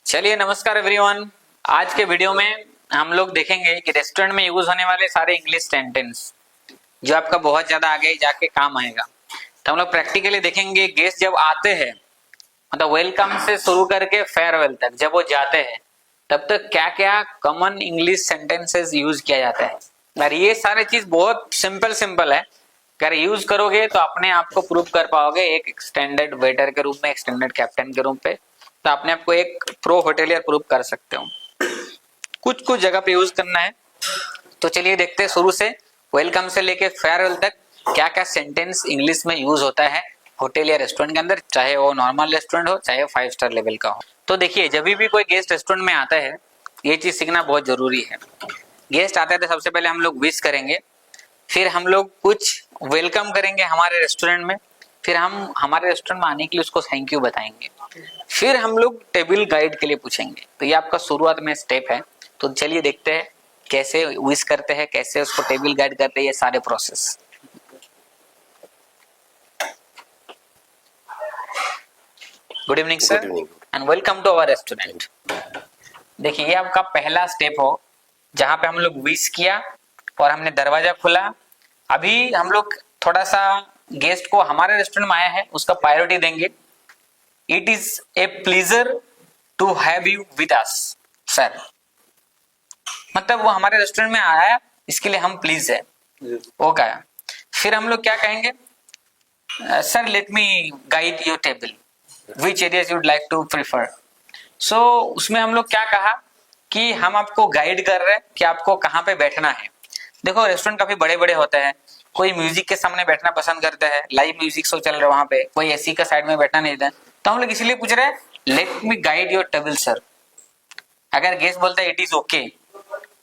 चलिए नमस्कार एवरीवन। आज के वीडियो में हम लोग देखेंगे कि रेस्टोरेंट में यूज होने वाले सारे इंग्लिश सेंटेंस जो आपका बहुत ज्यादा आगे जाके काम आएगा। तो हम लोग प्रैक्टिकली देखेंगे गेस्ट जब आते हैं, मतलब वेलकम से शुरू करके फेयरवेल तक जब वो जाते हैं तब तक क्या क्या कॉमन इंग्लिश सेंटेंसेस यूज किया जाता है। और ये सारे चीज बहुत सिंपल है। अगर यूज करोगे तो अपने आप को प्रूव कर पाओगे एक स्टैंडर्ड वेटर के रूप में, एक स्टैंडर्ड कैप्टन के रूप में। तो अपने आप को एक प्रो होटेलियर प्रूव कर सकते हो। कुछ कुछ जगह पे यूज करना है। तो चलिए देखते हैं शुरू से वेलकम से लेके फेयरवेल तक क्या क्या सेंटेंस इंग्लिश में यूज होता है होटल या रेस्टोरेंट के अंदर, चाहे वो नॉर्मल रेस्टोरेंट हो चाहे 5 स्टार लेवल का हो। तो देखिए जब भी कोई गेस्ट रेस्टोरेंट में आता है ये चीज सीखना बहुत जरूरी है। गेस्ट आते हैं तो सबसे पहले हम लोग विश करेंगे, फिर हम लोग कुछ वेलकम करेंगे हमारे रेस्टोरेंट में, फिर हम हमारे रेस्टोरेंट में आने के लिए उसको थैंक यू बताएंगे, फिर हम लोग टेबल गाइड के लिए पूछेंगे। तो ये आपका शुरुआत में स्टेप है। तो चलिए देखते हैं कैसे विश करते हैं, कैसे उसको टेबल गाइड करते हैं, ये सारे process. Good evening sir and welcome to our restaurant. देखिए ये आपका पहला स्टेप हो जहां पे हम लोग विश किया और हमने दरवाजा खोला। अभी हम लोग थोड़ा सा गेस्ट को हमारे रेस्टोरेंट में आया है उसका प्रायोरिटी देंगे। It is a pleasure to have you with us sir. मतलब वो हमारे रेस्टोरेंट में आया इसके लिए हम प्लीज है वो कहा। फिर हम लोग क्या कहेंगे, sir let me guide your table which areas you'd like to prefer. So उसमें हम लोग क्या कहा कि हम आपको गाइड कर रहे हैं कि आपको कहाँ पे बैठना है। देखो रेस्टोरेंट काफी बड़े बड़े होते हैं, कोई म्यूजिक के सामने बैठना पसंद करता है, लाइव म्यूजिक शो चल रहा है वहां पे, कोई एसी का साइड में बैठना नहीं देता। तो हम लोग इसीलिए पूछ रहे हैं late me guide your table sir. अगर गेस्ट बोलता है इट इज ओके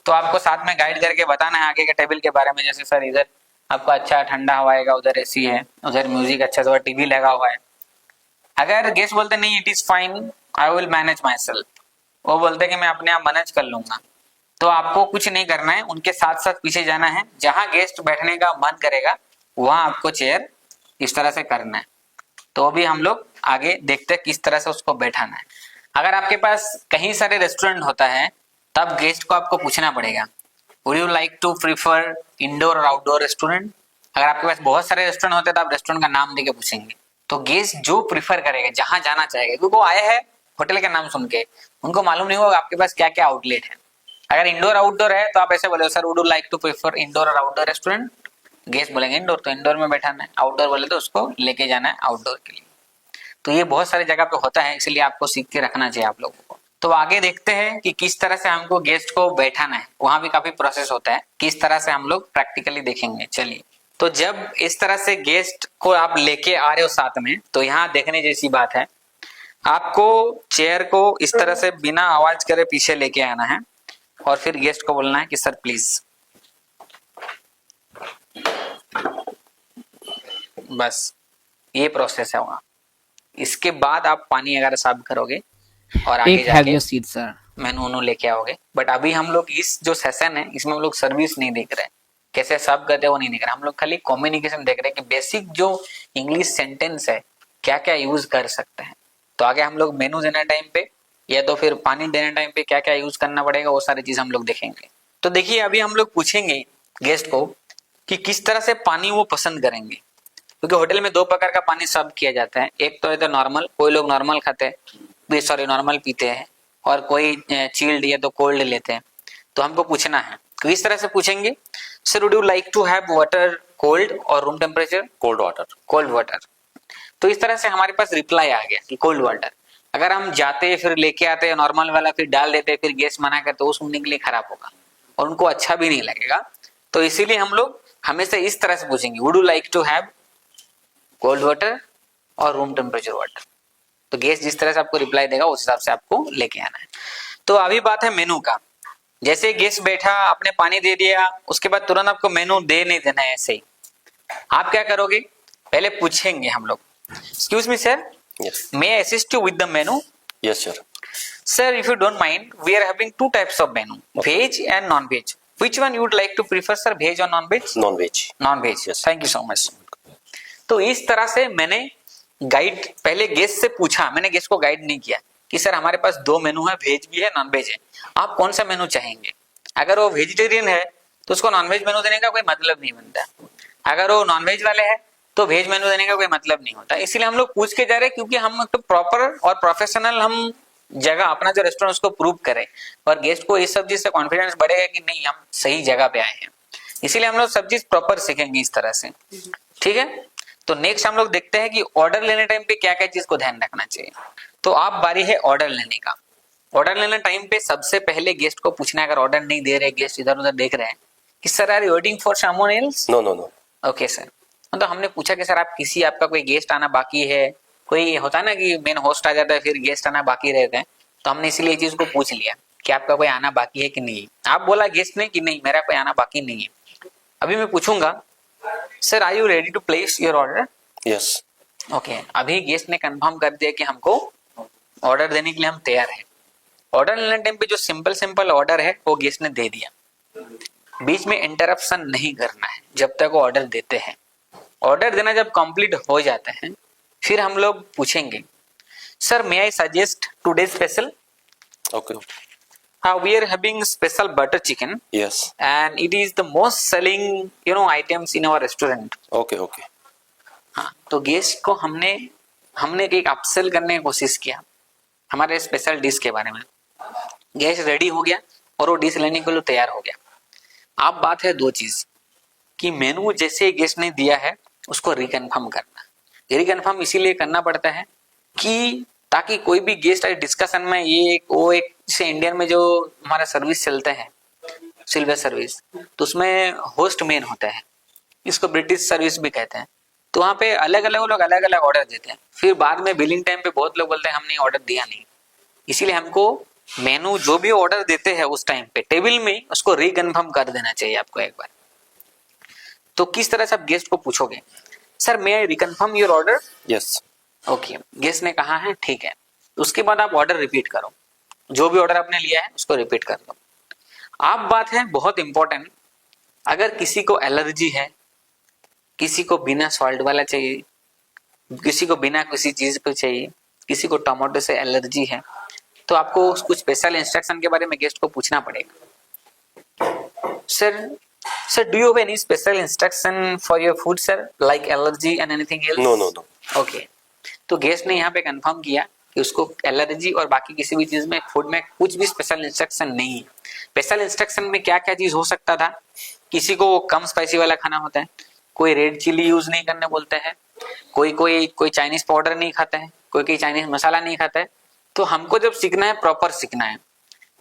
तो आपको साथ में गाइड करके बताना है आगे के टेबल के बारे में। जैसे सर इधर आपको अच्छा ठंडा हवा आएगा, उधर एसी है, उधर म्यूजिक अच्छा सा टीवी लगा हुआ है। अगर गेस्ट बोलते नहीं it is fine I will manage my self, वो बोलते कि मैं अपने आप मैनेज कर लूंगा, तो आपको कुछ नहीं करना है, उनके साथ साथ पीछे जाना है। जहां गेस्ट बैठने का मन करेगा वहां आपको चेयर इस तरह से करना है। तो भी हम लोग आगे देखते हैं किस तरह से उसको बैठाना है। अगर आपके पास कहीं सारे रेस्टोरेंट होता है तब गेस्ट को आपको पूछना पड़ेगा would you like to prefer indoor और आउटडोर रेस्टोरेंट। अगर आपके पास बहुत सारे रेस्टोरेंट होते हैं तो आप रेस्टोरेंट का नाम देके पूछेंगे। तो गेस्ट जो प्रीफर करेगा जहां जाना चाहेगा, क्योंकि वो आए हैं होटल का नाम सुन के, उनको मालूम नहीं होगा आपके पास क्या क्या आउटलेट है। अगर इंडोर आउटडोर है तो आप ऐसे बोले sir would you like to prefer indoor और आउटडोर रेस्टोरेंट। गेस्ट बोलेंगे इंडोर तो इंडोर में बैठाना है, आउटडोर बोले तो उसको लेके जाना है आउटडोर के लिए। तो ये बहुत सारी जगह पे होता है, इसलिए आपको सीख के रखना चाहिए आप लोगों को। तो आगे देखते हैं कि किस तरह से हमको गेस्ट को बैठाना है, वहां भी काफी प्रोसेस होता है, किस तरह से हम लोग प्रैक्टिकली देखेंगे। चलिए तो जब इस तरह से गेस्ट को आप लेके आ रहे हो साथ में, तो यहाँ देखने जैसी बात है, आपको चेयर को इस तरह से बिना आवाज करे पीछे लेके आना है और फिर गेस्ट को बोलना है कि सर प्लीज। बस ये प्रोसेस है वहां। इसके बाद आप पानी वगैरह सर्व करोगे और आगे जाके सीट सर मेनू लेके आओगे। बट अभी हम लोग इस जो सेशन है इसमें हम लोग सर्विस नहीं देख रहे हैं, कैसे सर्व करते हैं वो नहीं देख रहे। हम लोग खाली कम्युनिकेशन देख रहे हैं कि बेसिक जो इंग्लिश सेंटेंस है क्या क्या यूज कर सकते हैं। तो आगे हम लोग मेनू देने टाइम पे या तो फिर पानी देने टाइम पे क्या क्या यूज करना पड़ेगा वो सारी चीज हम लोग देखेंगे। तो देखिए अभी हम लोग पूछेंगे गेस्ट को कि किस तरह से पानी वो पसंद करेंगे, क्योंकि होटल में 2 प्रकार का पानी सर्व किया जाता है। एक तो है तो नॉर्मल, कोई लोग नॉर्मल खाते हैं, सॉरी नॉर्मल पीते हैं, और कोई चिल्ड या तो कोल्ड लेते हैं। तो हमको पूछना है तो इस तरह से पूछेंगे sir would you like to have water cold और room temperature cold water. Cold water. तो इस तरह से हमारे पास रिप्लाई आ गया कि कोल्ड वाटर। अगर हम जाते फिर लेके आते नॉर्मल वाला फिर डाल देते फिर गेस्ट मना करते वो सुनने के लिए खराब होगा और उनको अच्छा भी नहीं लगेगा। तो इसीलिए हम लोग हमेशा इस तरह से पूछेंगे would you like to have cold water और रूम टेम्परेचर वाटर। तो गेस्ट जिस तरह से आपको रिप्लाई देगा उस हिसाब से आपको लेके आना है। तो अभी बात है मेनू का। जैसे गेस्ट बैठा आपने पानी दे दिया उसके बाद तुरंत आपको मेनू दे नहीं देना है। ऐसे ही आप क्या करोगे, पहले पूछेंगे हम लोग excuse me sir may I assist you with the menu. Yes sir. Sir if you don't mind we are having 2 types of menu, veg and non veg. Which one you would like to prefer sir, veg और non veg? Non veg. Non veg, thank you so much. तो इस तरह से मैंने guide पहले guest से पूछा, मैंने गेस्ट को गाइड नहीं किया कि सर हमारे पास दो मेनू है, वेज भी है नॉन वेज है, आप कौन सा मेनू चाहेंगे। अगर वो वेजिटेरियन है तो उसको नॉन वेज मेनू देने का कोई मतलब नहीं बनता, अगर वो नॉन वेज वाले हैं तो वेज मेनू देने का कोई मतलब नहीं होता। इसीलिए हम लोग पूछ के जा रहे हैं, क्योंकि हम तो प्रॉपर और प्रोफेशनल हम जगह अपना जो रेस्टोरेंट उसको प्रूव करें और गेस्ट को इस सब चीज से कॉन्फिडेंस बढ़ेगा कि नहीं हम सही जगह पे आए हैं। इसीलिए हम लोग सब चीज प्रॉपर सीखेंगे इस तरह से, ठीक है। तो नेक्स्ट हम लोग देखते हैं कि ऑर्डर लेने टाइम पे क्या क्या चीज को ध्यान रखना चाहिए। तो आप बारी है ऑर्डर लेने का। ऑर्डर लेने टाइम पे सबसे पहले गेस्ट को पूछना है, अगर ऑर्डर नहीं दे रहे, गेस्ट इधर उधर देख रहे हैं, कि sir are you waiting for someone else. No no no. Okay sir. तो हमने पूछा कि सर आप किसी आपका कोई गेस्ट आना बाकी है, कोई होता है ना कि मेन होस्ट आ जाता है फिर गेस्ट आना बाकी रहते हैं, तो हमने इसलिए चीज को पूछ लिया कि आपका कोई आना बाकी है कि नहीं। आप बोला गेस्ट ने कि नहीं मेरा कोई आना बाकी नहीं है। अभी मैं पूछूंगा sir are you ready to place your order. Yes. Okay, अभी गेस्ट ने कंफर्म कर दिया कि हमको ऑर्डर देने के लिए हम तैयार हैं। ऑर्डर लेने टाइम पे जो सिंपल सिंपल ऑर्डर है वो गेस्ट ने दे दिया, बीच में इंटरप्शन नहीं करना है जब तक वो ऑर्डर देते हैं। ऑर्डर देना जब कंप्लीट हो जाता है फिर हम लोग पूछेंगे sir may I suggest today special. Okay. We are having special butter chicken. Yes. And it is the most selling items in our restaurant. Okay okay. हाँ, तो गेस्ट को हमने एक अपसेल करने की कोशिश किया हमारे स्पेशल डिश के बारे में। गेस्ट रेडी हो गया और वो डिश लेने के लिए तैयार हो गया। अब बात है दो चीज कि मेनू जैसे गेस्ट ने दिया है उसको रिकन्फर्म करना। रिकन्फर्म इसीलिए करना पड़ता है कि ताकि कोई भी गेस्ट आए डिस्कशन में ये वो एक जैसे इंडियन में जो हमारा सर्विस चलता है सिल्वर सर्विस, तो उसमें होस्ट मेन होता है, इसको ब्रिटिश सर्विस भी कहते हैं। तो वहाँ पे अलग अलग लोग अलग अलग ऑर्डर देते हैं, फिर बाद में बिलिंग टाइम पे बहुत लोग बोलते हैं हमने ऑर्डर दिया नहीं। इसीलिए हमको मेनू जो भी ऑर्डर देते हैं उस टाइम पे टेबल में उसको रिकन्फर्म कर देना चाहिए आपको एक बार। तो किस तरह से आप गेस्ट को पूछोगे sir may I reconfirm your order. Yes. Okay, guest ने कहा है ठीक है, उसके बाद आप ऑर्डर रिपीट करो, जो भी ऑर्डर आपने लिया है उसको रिपीट कर दो। अब बात है बहुत इंपॉर्टेंट, अगर किसी को एलर्जी है, किसी को बिना सॉल्ट वाला चाहिए, किसी को बिना किसी चीज को चाहिए, किसी को टमाटो से एलर्जी है, तो आपको कुछ स्पेशल इंस्ट्रक्शन के बारे में गेस्ट को पूछना पड़ेगा। Sir do you have any special instruction for your food sir like allergy and anything else. No no no. Okay, तो गेस्ट ने यहाँ पे कंफर्म किया कि उसको एलर्जी और बाकी किसी भी चीज में फूड में कुछ भी स्पेशल इंस्ट्रक्शन नहीं है। स्पेशल इंस्ट्रक्शन में क्या क्या चीज हो सकता था, किसी को कम स्पाइसी वाला खाना होता है, कोई रेड चिली यूज नहीं करने बोलते हैं, कोई चाइनीज पाउडर नहीं खाता है, कोई चाइनीज मसाला नहीं खाता है। तो हमको जब सीखना है प्रॉपर सीखना है,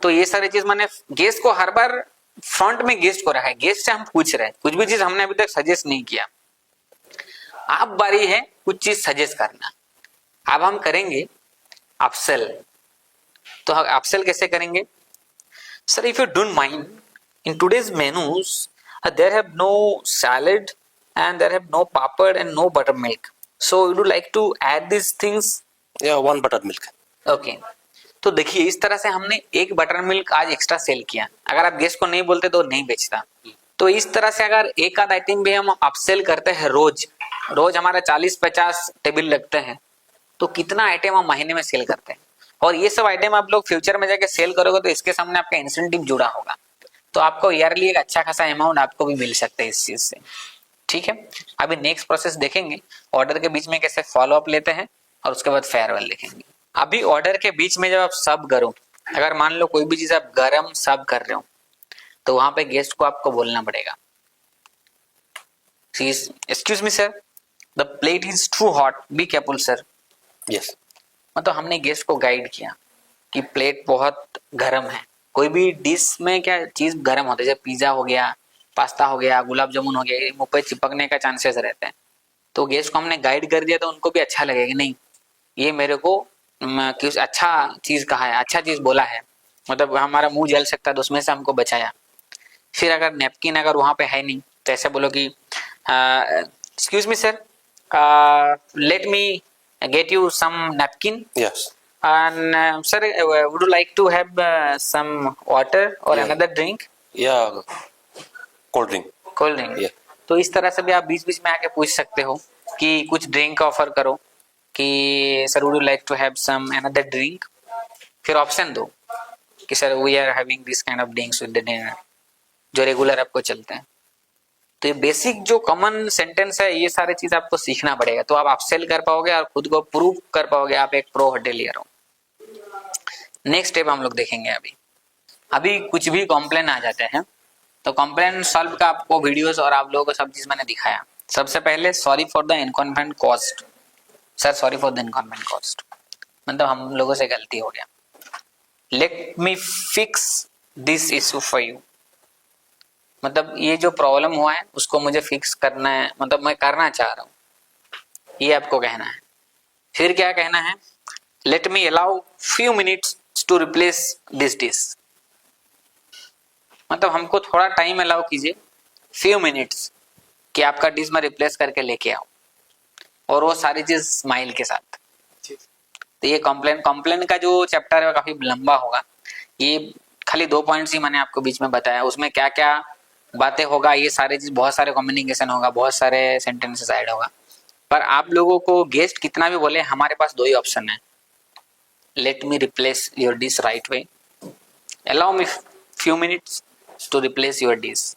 तो ये सारी चीज मैंने गेस्ट को हर बार फ्रंट में गेस्ट को रखा है, गेस्ट से हम पूछ रहे हैं, कुछ भी चीज हमने अभी तक सजेस्ट नहीं किया। अब बारी है कुछ चीज सजेस्ट करना। अब हम करेंगे अपसेल। तो अपसेल कैसे करेंगे sir, if you don't mind in today's menus there have no salad and there have no papad and no buttermilk, so would you like to add these things। Yeah, one buttermilk। okay, तो देखिए इस तरह से हमने एक butter milk आज extra cell किया। अगर आप गेस्ट को नहीं बोलते तो नहीं बेचता। तो इस तरह से अगर एक आध आइटम भी हम अपसेल करते हैं रोज हमारा 40-50 टेबल लगते हैं, तो कितना आइटम हम महीने में सेल करते हैं। और ये सब आइटम आप लोग फ्यूचर में जाके सेल करोगे तो इसके सामने आपका इंसेंटिव जुड़ा होगा, तो आपको ईयरली एक अच्छा खासा अमाउंट आपको भी मिल सकता है इस चीज से, ठीक है। अभी नेक्स्ट प्रोसेस देखेंगे, ऑर्डर के बीच में कैसे फॉलो अप लेते हैं और उसके बाद फेयरवेल देखेंगे। अभी ऑर्डर के बीच में जब आप सर्व करो, अगर मान लो कोई भी चीज आप गरम सर्व कर रहे हो, तो वहां पे गेस्ट को आपको बोलना पड़ेगा excuse me sir the plate is too hot, be careful sir. Yes. मतलब हमने गेस्ट को गाइड किया कि प्लेट बहुत गर्म है। कोई भी डिश में क्या चीज गर्म होती है, जैसे पिज्जा हो गया, पास्ता हो गया, गुलाब जामुन हो गया, मुंह पे चिपकने का चांसेस रहते हैं। तो गेस्ट को हमने गाइड कर दिया तो उनको भी अच्छा लगेगा, नहीं ये मेरे को कुछ अच्छा चीज कहा है, अच्छा चीज बोला है, मतलब हमारा मुंह जल सकता है तो उसमें से हमको बचाया। फिर अगर नैपकिन अगर वहां पे है नहीं तो ऐसे बोलो कि excuse me sir let me get you some napkin. Yes. And sir, would you like to have some water or another drink? Yeah, cold drink। Cold drink. Yeah। तो इस तरह से भी आप बीच बीच में आके पूछ सकते हो कि कुछ ड्रिंक ऑफर करो कि sir would you like to have some another drink. फिर ऑप्शन दो कि sir we are having this kind of drinks with the dinner, जो रेगुलर आपको चलते हैं। तो ये बेसिक जो कॉमन सेंटेंस है, ये सारी चीज आपको सीखना पड़ेगा, तो आप अपसेल कर पाओगे और खुद को प्रूव कर पाओगे आप एक प्रो होटेलियर हो। नेक्स्ट स्टेप हम लोग देखेंगे। अभी कुछ भी कॉम्प्लेन आ जाते हैं तो कॉम्प्लेन सॉल्व का आपको वीडियोस और आप लोगों को सब चीज मैंने दिखाया। सबसे पहले sorry for the inconvenient cost. Sir sorry for the inconvenient cost, मतलब हम लोगों से गलती हो गया। Let me fix this issue for you, मतलब ये जो प्रॉब्लम हुआ है उसको मुझे फिक्स करना है, मतलब मैं करना चाह रहा हूँ, ये आपको कहना है। फिर क्या कहना है, let me allow few minutes to replace this dish, मतलब हमको थोड़ा टाइम अलाउ कीजिए, फ्यू मिनट्स, कि आपका डिश में रिप्लेस करके लेके आओ, और वो सारी चीज स्माइल के साथ। तो ये कॉम्प्लेन का जो चैप्टर है काफी लंबा होगा, ये खाली 2 पॉइंट्स ही मैंने आपको बीच में बताया। उसमें क्या क्या बातें होगा, ये सारी चीज, बहुत सारे कम्युनिकेशन होगा, बहुत सारे सेंटेंसेस ऐड होगा। पर आप लोगों को गेस्ट कितना भी बोले, हमारे पास 2 ही ऑप्शन है, let me replace your dish right way, allow me few minutes to replace your dish,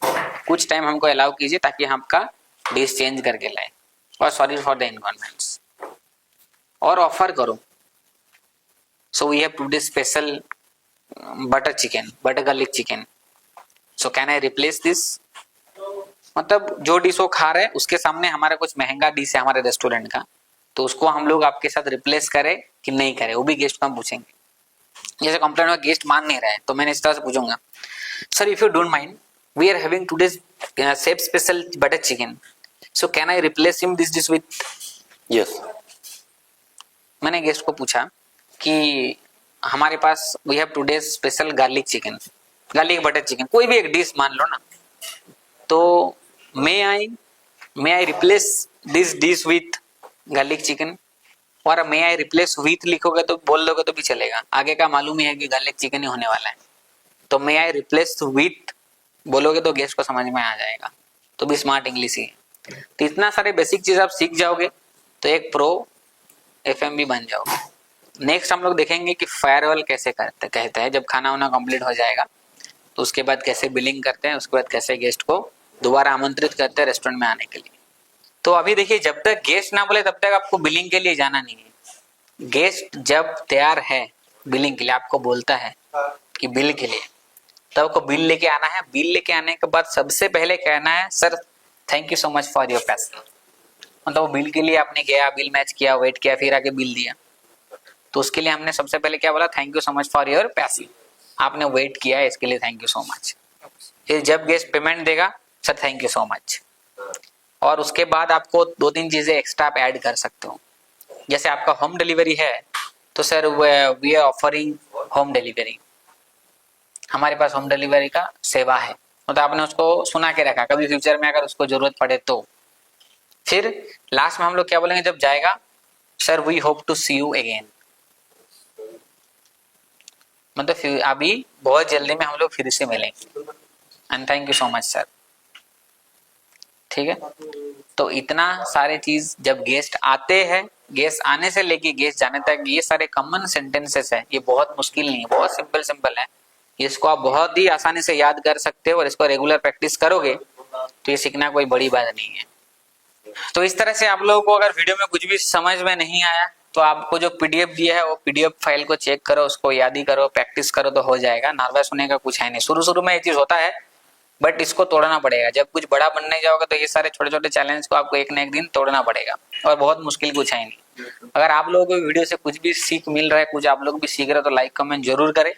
कुछ टाइम हमको अलाउ कीजिए ताकि हम आपका डिश चेंज करके लाए, और सॉरी फॉर द इनकन्वीनियंस, और ऑफर करो। So we have today special butter chicken, butter garlic chicken, so can I replace this, मतलब जो डिश वो खा रहे हैं उसके सामने हमारा कुछ महंगा डिश है हमारे रेस्टोरेंट का, तो उसको हम लोग आपके साथ रिप्लेस करें कि नहीं करें, वो भी गेस्ट को हम पूछेंगे। जैसे कंप्लेंट में गेस्ट मान नहीं रहे तो मैंने इस तरह से पूछूंगा, sir if you don't mind we are having today's chef special butter chicken, so can I replace him this dish with. Yes. मैंने गेस्ट को पूछा कि हमारे पास we have today's special garlic chicken, garlic butter chicken, कोई भी एक dish मान लो ना, तो may I replace this dish with garlic chicken, और मे आई रिप्लेस विथ लिखोगे तो बोल दोगे तो भी चलेगा, आगे का मालूम ही है कि गार्लिक चिकन ही होने वाला है। तो मे आई रिप्लेस विथ बोलोगे तो गेस्ट को समझ में आ जाएगा, तो भी स्मार्ट इंग्लिश ही है। तो इतना सारे बेसिक चीज आप सीख जाओगे तो एक प्रो एफएमबी बन जाओगे। नेक्स्ट हम लोग देखेंगे कि फेयरवेल कैसे कहते हैं, जब खाना वाना कंप्लीट हो जाएगा तो उसके बाद कैसे बिलिंग करते हैं, उसके बाद कैसे गेस्ट को दोबारा आमंत्रित करते हैं रेस्टोरेंट में आने के लिए। तो अभी देखिए, जब तक गेस्ट ना बोले तब तक आपको बिलिंग के लिए जाना नहीं है। गेस्ट जब तैयार है बिलिंग के लिए, आपको बोलता है कि बिल के लिए, तब आपको बिल लेके आना है। बिल लेके आने के बाद सबसे पहले कहना है, sir thank you so much for your पैसे, मतलब बिल के लिए आपने गया, बिल मैच किया, वेट किया, फिर आके बिल दिया, तो उसके लिए हमने सबसे पहले क्या बोला, thank you so much for your पैसे, आपने वेट किया है इसके लिए थैंक यू सो मच। फिर जब गेस्ट पेमेंट देगा, sir thank you so much, और उसके बाद आपको 2-3 चीजें एक्स्ट्रा आप ऐड कर सकते हो। जैसे आपका होम डिलीवरी है तो sir we are offering home delivery, हमारे पास होम डिलीवरी का सेवा है, तो आपने उसको सुना के रखा, कभी फ्यूचर में अगर उसको जरूरत पड़े तो। फिर लास्ट में हम लोग क्या बोलेंगे जब जाएगा, sir we hope to see you again, मतलब अभी बहुत जल्दी में हम लोग फिर से मिलेंगे, and thank you so much sir. ठीक है, तो इतना सारे चीज जब गेस्ट आते हैं, गेस्ट आने से लेके गेस्ट जाने तक, ये सारे कॉमन सेंटेंसेस है, ये बहुत मुश्किल नहीं है, बहुत सिंपल है। इसको आप बहुत ही आसानी से याद कर सकते हो, और इसको रेगुलर प्रैक्टिस करोगे तो ये सीखना कोई बड़ी बात नहीं है। तो इस तरह से आप लोगों को अगर वीडियो में कुछ भी समझ में नहीं आया तो आपको जो पीडीएफ दिया है वो पीडीएफ फाइल को चेक करो, उसको याद ही करो, प्रैक्टिस करो तो हो जाएगा। नर्वस होने का कुछ है नहीं, शुरू में ये चीज होता है, बट इसको तोड़ना पड़ेगा। जब कुछ बड़ा बनने जाओगे तो ये सारे छोटे छोटे चैलेंज को आपको एक न एक दिन तोड़ना पड़ेगा, और बहुत मुश्किल कुछ है नहीं। अगर आप लोगों को वीडियो से कुछ भी सीख मिल रहा है, कुछ आप लोग भी सीख रहे हो, तो लाइक कमेंट जरूर करें,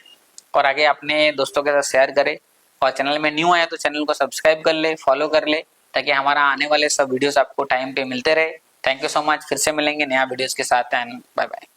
और आगे अपने दोस्तों के साथ शेयर करें। और चैनल में न्यू आया तो चैनल को सब्सक्राइब कर ले, फॉलो कर ले, ताकि हमारा आने वाले सब वीडियोस आपको टाइम पे मिलते रहे। थैंक यू सो मच, फिर से मिलेंगे नया वीडियोस के साथ, एंड बाय बाय।